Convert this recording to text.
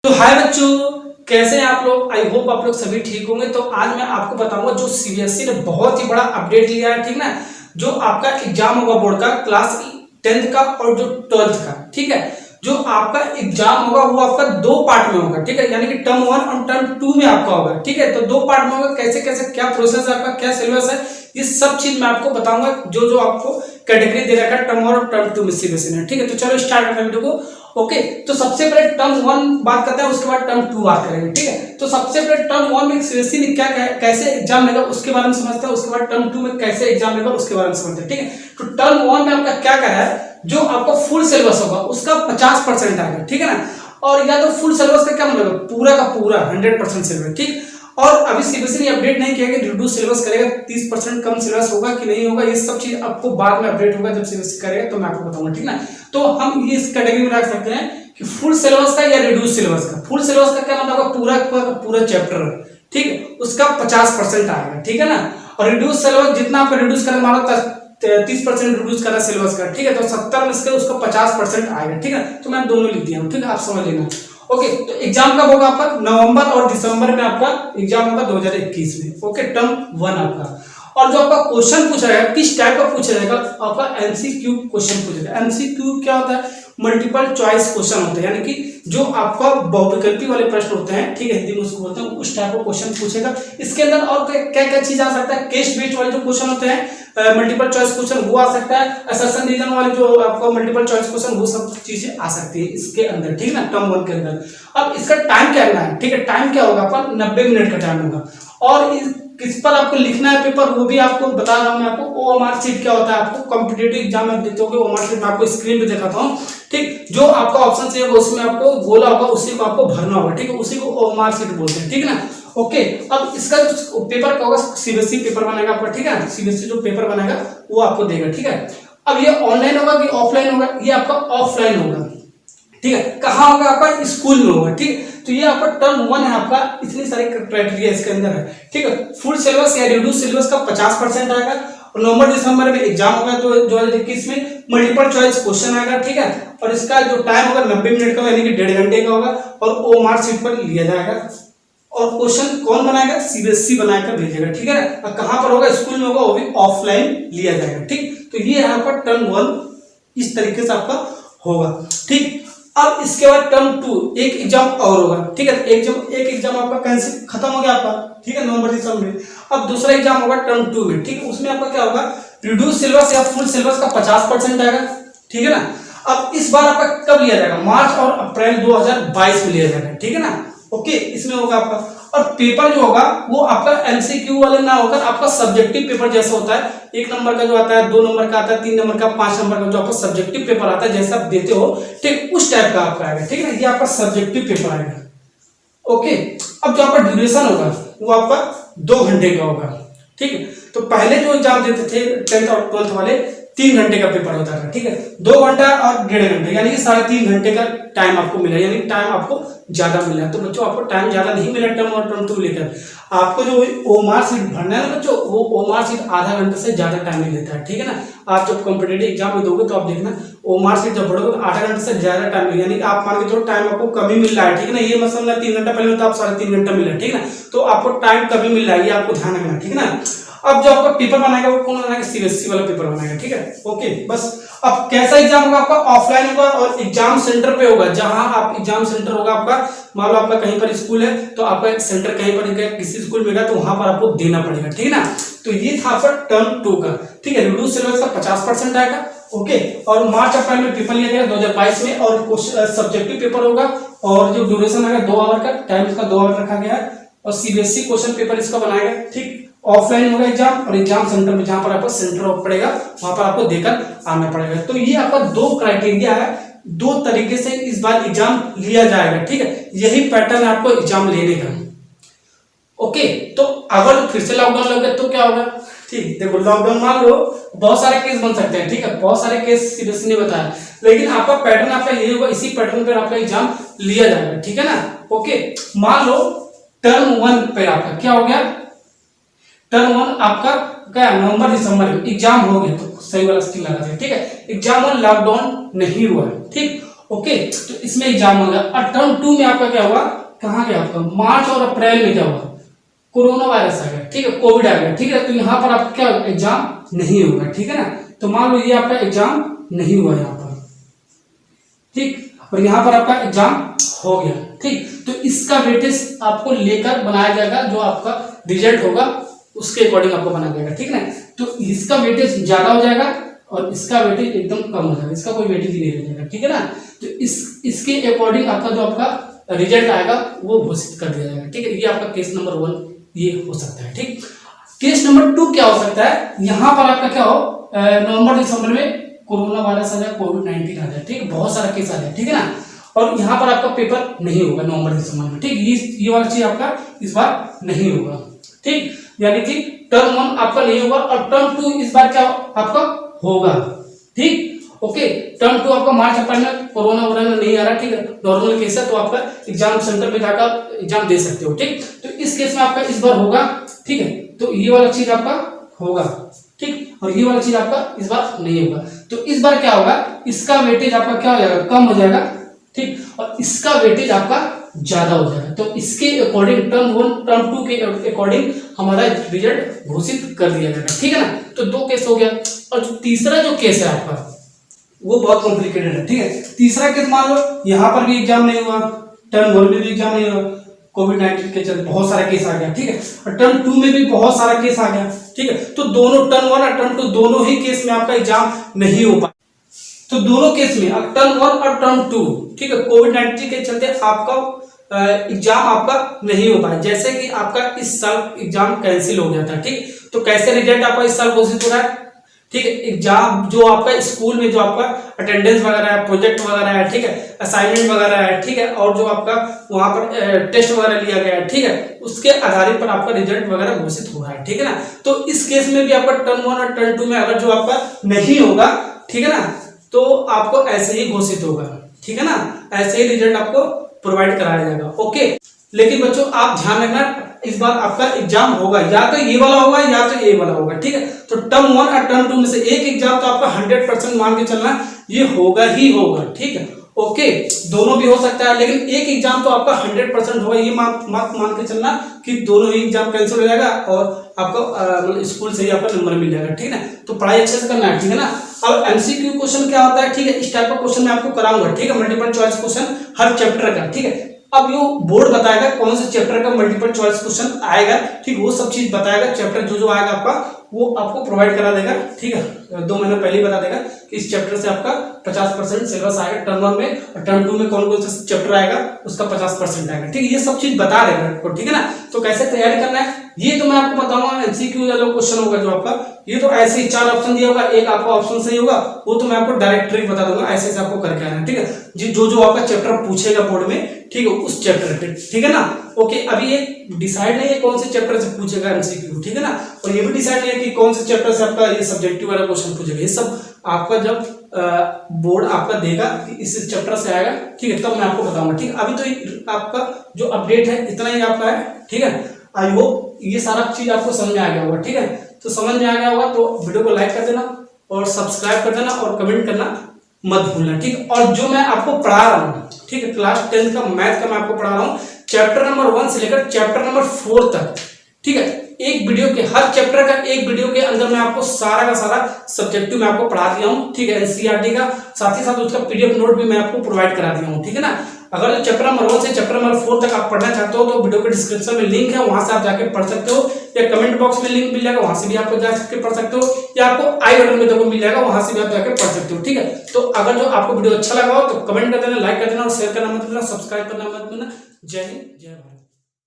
तो हाय बच्चों, कैसे हैं आप लोग। आई होप आप लोग सभी ठीक होंगे। तो आज मैं आपको बताऊंगा जो सीबीएसई ने बहुत ही बड़ा अपडेट लिया है, ठीक ना। जो आपका एग्जाम होगा बोर्ड का क्लास 10th का और जो 12th का, ठीक है। जो आपका एग्जाम होगा वो आपका दो पार्ट में होगा, ठीक है। यानी कि टर्म 1 और टर्म 2 में आपका होगा, ठीक है। तो दो पार्ट में होगा। कैसे कैसे क्या प्रोसेस है आपका, क्या सिलेबस है, ये सब चीज मैं आपको बताऊंगा। जो जो आपको कैटेगरी दे रखा है टर्म 1 और टर्म 2 में सीबीएसई ने, ठीक है। तो चलो स्टार्ट करते हैं वीडियो को। ओके, तो सबसे पहले टर्म 1 बात करते हैं, उसके बाद टर्म 2 बात करेंगे, ठीक है। तो सबसे पहले टर्म 1 में सीबीएसई ने क्या कैसे एग्जाम लेगा उसके बारे में समझते हैं। उसके बाद टर्म 2 में कैसे एग्जाम लेगा उसके बारे में समझते हैं, ठीक है। तो टर्म 1 में आपका क्या कर रहा है, जो आपका फुल सिलेबस होगा उसका 50% आएगा, ठीक है ना। और या तो फुल सिलेबस का क्या मतलब, पूरा का पूरा 100% सिलेबस, ठीक। और अभी सीबीएसई ने अपडेट नहीं किया कि रिड्यूस सिलेबस करेगा, 30% कम सिलेबस होगा कि नहीं होगा। ये सब चीज आपको बाद में अपडेट होगा, जब सीबीएसई करेगा तो मैं आपको बताऊंगा, ठीक ना। तो हम ये इस कैटेगरी में रख सकते हैं कि फुल सिलेबस का या रिड्यूस सिलेबस का। फुल सिलेबस का क्या मतलब, पूरा पूरा चैप्टर, ठीक है, उसका 50% आएगा, ठीक है ना। और रिड्यूस सिलेबस जितना आप रिड्यूस करें, मान लो 30% रिड्यूस करा सिलेबस का, ठीक है। तो 70 में से उसका 50% आएगा, ठीक है। तो मैं दोनों लिख दिया हूं, ठीक है, आप समझ लेना। ओके, तो एग्जाम कब होगा आपका, नवंबर और दिसंबर में आपका एग्जाम होगा 2021 में। ओके, टर्म 1 आपका। और जो आपका क्वेश्चन पूछा जाएगा किस टाइप का पूछा जाएगा, आपका एमसीक्यू क्वेश्चन पूछा जाएगा। एमसीक्यू क्या होता है, मल्टीपल चॉइस क्वेश्चन होते हैं, यानी कि जो आपका बहुविकल्पी वाले प्रश्न होते हैं, ठीक है, हिंदी में उसको बोलते हैं, उस टाइप का क्वेश्चन पूछेगा। इसके अंदर और क्या क्या चीज आ सकता है, केस बेस्ड वाले जो क्वेश्चन होते हैं, मल्टीपल चॉइस क्वेश्चन वो आ सकता है, असर्शन रीजन वाले जो आपका मल्टीपल चॉइस क्वेश्चन, वो सब चीजें आ सकती है इसके अंदर, ठीक है ना, टर्म 1 के अंदर। अब इसका टाइम क्या है, ठीक है, टाइम क्या होगा आपका 90 मिनट का टाइम होगा। और किस पर आपको लिखना है पेपर, वो भी आपको बता रहा हूं मैं आपको। ओएमआर शीट क्या होता है, आपको कॉम्पिटिटिव एग्जाम में देते होगे ओएमआर शीट, मैं आपको स्क्रीन पे दिखाता हूं, ठीक। जो आपका ऑप्शन चाहिए उसमें आपको बोला होगा, उसी को आपको भरना होगा, ठीक है, उसी को ओएमआर शीट बोलते हैं, ठीक है ना। ओके, अब इसका जो पेपर का होगा, सीबीएसई पेपर बनेगा आपका, ठीक है। सीबीएसई जो पेपर बनेगा वो आपको देगा, ठीक है। अब ये ऑनलाइन होगा कि ऑफलाइन होगा, ये आपका ऑफलाइन होगा, ठीक है। कहाँ होगा, आपका स्कूल में होगा, ठीक है। तो ये आपका टर्म 1 है आपका, इतनी सारी क्राइटेरिया इसके अंदर है, ठीक है। फुल सिलेबस या रिड्यूस सिलेबस का 50% आएगा। और नवंबर दिसंबर में एग्जाम होगा तो 2021 में मल्टीपल चॉइस क्वेश्चन आएगा, ठीक है। और इसका जो टाइम होगा 90 मिनट का, यानी कि 1.5 घंटे का होगा। और ओएमआर शीट पर लिया जाएगा। और क्वेश्चन कौन बनाएगा, सीबीएसई बनाकर भेजेगा, ठीक है ना। और कहां पर होगा, स्कूल में होगा, वो भी ऑफलाइन लिया जाएगा, ठीक। तो ये है आपका टर्म 1 इस तरीके से आपका होगा, ठीक। अब इसके बाद टर्म 2 एक एग्जाम और होगा, ठीक है। एक एग्जाम आपका कैंसिल खत्म हो गया आपका, ठीक है, नवंबर दिसंबर में। अब दूसरा एग्जाम होगा टर्म 2 में, ठीक है। उसमें आपका क्या होगा, रिड्यूस सिलेबस या फुल सिलेबस का 50% आएगा, ठीक है ना। अब इस बार आपका कब लिया जाएगा, मार्च और अप्रैल 2022 में लिया जाएगा, ठीक है ना। ओके, इसमें होगा आपका। और पेपर जो होगा वो आपका एमसीक्यू वाले ना होकर आपका सब्जेक्टिव पेपर जैसा होता है, 1 नंबर का जो आता है, 2 नंबर का आता है, 3 नंबर का, 5 नंबर का, जो आपका सब्जेक्टिव पेपर आता है जैसा आप देते हो, ठीक, उस टाइप का आपका आएगा, ठीक है। ये आपका सब्जेक्टिव पेपर आएगा। ओके, अब जो आपका ड्यूरेशन होगा वो आपका 2 घंटे का होगा, ठीक है। तो पहले जो एग्जाम देते थे 10th और 12th वाले 3 घंटे का पेपर होता था, ठीक है। 2 घंटा और 1.5 घंटे, यानी कि 3.5 घंटे का टाइम आपको मिला, यानी टाइम आपको ज्यादा मिला। तो बच्चों आपको टाइम ज्यादा नहीं मिला टर्म और टर्म 2 लेकर। आपको जो ओएमआर शीट भरना है ना बच्चों, वो ओएमआर शीट आधा घंटे से ज्यादा टाइम नहीं लेता है, ठीक है ना। आप जब कॉम्पिटेटिव एग्जाम में दोगे तो आप देखना ओएमआर शीट जब भरोगे तो आधा घंटे से ज्यादा टाइम, यानी आप मान के चलो टाइम आपको कभी मिल रहा है, ठीक है ना। ये मत समझना 3 घंटा पहले होता, आप 3.5 घंटा मिल रहा है, ठीक है ना। तो आपको टाइम कभी मिल रहा है, ये आपको ध्यान रखना, ठीक है ना। अब जो आपका पेपर बनाएगा वो कौन बनाएगा, सीबीएसई वाला पेपर बनाएगा, ठीक है। ओके, बस। अब कैसा एग्जाम होगा आपका, ऑफलाइन होगा और एग्जाम सेंटर पे होगा, जहां आप एग्जाम सेंटर होगा आपका, मान लो आपका कहीं पर स्कूल है तो आपका एक सेंटर कहीं पर किसी स्कूल में गया तो वहां पर आपको देना पड़ेगा, ठीक है ना। तो ये था आपका टर्म 2 का, ठीक है। रिड्यूस सिलेबस का 50% आएगा। ओके, और मार्च अप्रैल में पेपर लिया जाएगा 2022 में, और सब्जेक्टिव पेपर होगा। और जो ड्यूरेशन आएगा 2 आवर का, टाइम इसका 2 आवर रखा गया है। और सीबीएसई क्वेश्चन पेपर इसका बनाएगा, ठीक। ऑफलाइन होगा एग्जाम, और एग्जाम सेंटर में जहां पर आपको सेंटर ऑफ पड़ेगा वहां पर आपको देकर आना पड़ेगा। तो ये आपका 2 क्राइटेरिया है, 2 तरीके से इस बार एग्जाम लिया जाएगा, ठीक है। यही पैटर्न है आपको एग्जाम लेने का। ओके, तो अगर फिर से लॉकडाउन लग गया तो क्या होगा, ठीक। देखो लॉकडाउन मान लो बहुत सारे केस बन सकते हैं, ठीक है, बहुत सारे केस सीबीएसई ने बताया, लेकिन आपका पैटर्न आपका यही होगा, इसी पैटर्न पर आपका एग्जाम लिया जाएगा, ठीक है ना। ओके, मान लो टर्म 1 पे आपका क्या हो गया, टर्म 1 आपका क्या नवंबर दिसंबर में एग्जाम हो गया, तो सही वाला स्किल लगा, ठीक है। एग्जाम 1 लॉकडाउन नहीं हुआ है, ठीक। ओके, तो इसमें एग्जाम होगा। और टर्म 2 में आपका क्या हुआ, कहाँ गया आपका, मार्च और अप्रैल में क्या हुआ, कोरोना वायरस आ गया, ठीक है, कोविड आ गया, ठीक है। तो यहाँ पर आपका क्या एग्जाम नहीं होगा, ठीक है ना। तो मान लो ये आपका एग्जाम नहीं हुआ यहाँ पर, ठीक, और यहाँ पर आपका एग्जाम हो गया, ठीक। तो इसका वेटेज आपको लेकर बनाया जाएगा, जो आपका रिजल्ट होगा उसके अकॉर्डिंग आपको बनाया जाएगा, ठीक है ना। तो इसका वेटेज ज्यादा हो जाएगा और इसका वेटेज एकदम कम हो जाएगा, इसका कोई वेटेज ही नहीं रह जाएगा, ठीक है ना। तो इसके अकॉर्डिंग आपका जो आपका रिजल्ट आएगा वो घोषित कर दिया जाएगा, ठीक है। ये आपका केस नंबर 1 ये हो सकता है, ठीक। केस नंबर 2 क्या हो सकता है, यहाँ पर आपका क्या हो, नवंबर दिसंबर में कोरोना वायरस आ जाए, कोविड-19 आ जाए, ठीक, बहुत सारा केस आ जाए, ठीक है ना। और यहाँ पर आपका पेपर नहीं होगा नवंबर दिसंबर में, ठीक। ये वाला चीज आपका इस बार नहीं होगा, ठीक। यानी कि टर्म 1 आपका नहीं होगा और टर्म 2 इस बार क्या आपका होगा, ठीक। ओके, टर्म 2 आपका मार्च अप्रैल में कोरोना वोरोना नहीं आ रहा, ठीक है, नॉर्मल केस है, तो आपका एग्जाम सेंटर में जाकर एग्जाम दे सकते हो, ठीक। तो इस केस में आपका इस बार होगा, ठीक है। तो ये वाला चीज आपका होगा, ठीक, और ये वाला चीज आपका इस बार नहीं होगा। तो इस बार क्या होगा, इसका वेटेज आपका क्या हो जाएगा, कम हो जाएगा, ठीक, और इसका वेटेज आपका ज्यादा हो जाएगा। तो इसके अकॉर्डिंग टर्म 1 टर्म 2 के अकॉर्डिंग हमारा रिजल्ट घोषित कर दिया जाएगा, ठीक है ना। तो 2 केस हो गया। और जो तीसरा जो केस है आपका वो बहुत कॉम्प्लिकेटेड है, ठीक है। तीसरा केस मान लो यहाँ पर भी एग्जाम नहीं हुआ, टर्म 1 में भी एग्जाम नहीं हुआ, कोविड-19 के चलते बहुत सारा केस आ गया, ठीक है, और टर्म 2 में भी बहुत सारा केस आ गया, ठीक है। तो दोनों टर्म 1 और टर्म 2 दोनों ही केस में आपका एग्जाम नहीं हो पाया। तो दोनों केस में टर्म 1 और टर्म 2, ठीक है, कोविड-19 के चलते आपका एग्जाम आपका नहीं हो पाया। जैसे कि आपका इस साल एग्जाम कैंसिल हो गया था, ठीक। तो कैसे रिजल्ट आपका इस साल घोषित हो रहा है, ठीक है। एग्जाम जो आपका स्कूल में जो आपका अटेंडेंस वगैरह है, प्रोजेक्ट वगैरह है, ठीक है, असाइनमेंट वगैरह है, ठीक है, और जो आपका वहां पर टेस्ट वगैरह लिया गया है, ठीक है, उसके आधारित पर आपका रिजल्ट वगैरह घोषित हो रहा है, ठीक है ना। तो इस केस में भी आपका टर्म 1 और टर्म 2 में अगर जो आपका नहीं होगा, ठीक है ना, तो आपको ऐसे ही घोषित होगा, ठीक है ना, ऐसे ही रिजल्ट आपको प्रोवाइड कराया जाएगा, ओके। लेकिन बच्चों आप ध्यान रखना, इस बार आपका एग्जाम होगा, या तो ये वाला होगा या तो ये वाला होगा, ठीक है। तो टर्म 1 और टर्म 2 में से एक एग्जाम तो आपका 100% मान के चलना ये होगा ही होगा, ठीक है, ओके। दोनों भी हो सकता है, लेकिन एक एग्जाम तो आपका 100% होगा, ये मान के चलना कि दोनों ही एग्जाम कैंसिल हो जाएगा और आपको मतलब स्कूल से ही आपका नंबर मिल जाएगा, ठीक है ना। तो पढ़ाई अच्छे से करना है, ठीक है ना। अब एमसीक्यू क्वेश्चन क्या होता है, ठीक है, इस टाइप का क्वेश्चन मैं आपको कराऊंगा, ठीक है, मल्टीपल चॉइस क्वेश्चन हर चैप्टर का, ठीक है। अब यो बोर्ड बताएगा कौन से चैप्टर का मल्टीपल चॉइस क्वेश्चन आएगा, ठीक, वो सब चीज बताएगा, चैप्टर जो आएगा आपका वो आपको प्रोवाइड करा देगा, ठीक है, 2 महीने पहले ही बता देगा कि इस चैप्टर से आपका 50% सिलेबस आएगा टर्म 1 में, और टर्म 2 में कौन कौन सा चैप्टर आएगा उसका 50% आएगा, ठीक है, ये सब चीज बता देगा आपको, ठीक है ना। तो कैसे तैयारी करना है ये तो मैं आपको बताऊंगा, एमसीक्यू वाला क्वेश्चन होगा जो आपका, ये तो ऐसे ही 4 ऑप्शन दिया होगा, एक आपका ऑप्शन सही होगा, वो तो मैं आपको डायरेक्ट ट्रिक बता दूंगा, ऐसे से आपको करके आना है, ठीक है। जो आपका चैप्टर पूछेगा बोर्ड में, ठीक है, उस चैप्टर पे, ठीक है ना, ओके। अभी ये डिसाइड नहीं है कौन से चैप्टर से पूछेगा एमसीक्यू, ठीक है ना, और ये भी डिसाइड नहीं है कि कौन से चैप्टर से आपका ये सब्जेक्टिव वाला क्वेश्चन पूछेगा, ये सब आपका जब बोर्ड आपका देगा कि इस चैप्टर से आएगा, ठीक है, तब मैं आपको बताऊंगा, ठीक है। अभी तो आपका जो अपडेट है इतना ही आपका है, ठीक है। आई होप ये सारा चीज आपको समझ में आ गया होगा, ठीक है। तो समझ में आ गया होगा तो वीडियो को लाइक कर देना और सब्सक्राइब कर देना और कमेंट करना मत भूलना, ठीक है। और जो मैं आपको पढ़ा रहा हूँ, ठीक है, क्लास 10 का मैथ का मैं आपको पढ़ा रहा हूँ, चैप्टर नंबर 1 से लेकर चैप्टर नंबर 4 तक, ठीक है, एक वीडियो के हर चैप्टर का एक वीडियो के अंदर मैं आपको सारा का सारा सब्जेक्टिव मैं आपको पढ़ा दिया हूँ, ठीक है, एनसीईआरटी का, साथ ही साथ उसका पीडीएफ नोट भी मैं आपको प्रोवाइड करा दिया हूँ, ठीक है ना। अगर चैप्टर नंबर 1 से चैप्टर नंबर 4 तक आप पढ़ना चाहते हो तो वीडियो के डिस्क्रिप्शन में लिंक है, वहां से आप जाके पढ़ सकते हो, या कमेंट बॉक्स में लिंक मिल जाएगा, वहां से भी आप जाके पढ़ सकते हो, या आपको आई बटन में देखो मिल जाएगा, वहां से भी आप जाके पढ़ सकते हो, ठीक है। तो अगर जो आपको वीडियो अच्छा लगा हो तो कमेंट कर देना, लाइक कर देना और शेयर करना मत भूलना, सब्सक्राइब करना मत भूलना। जय हिंद, जय भारत।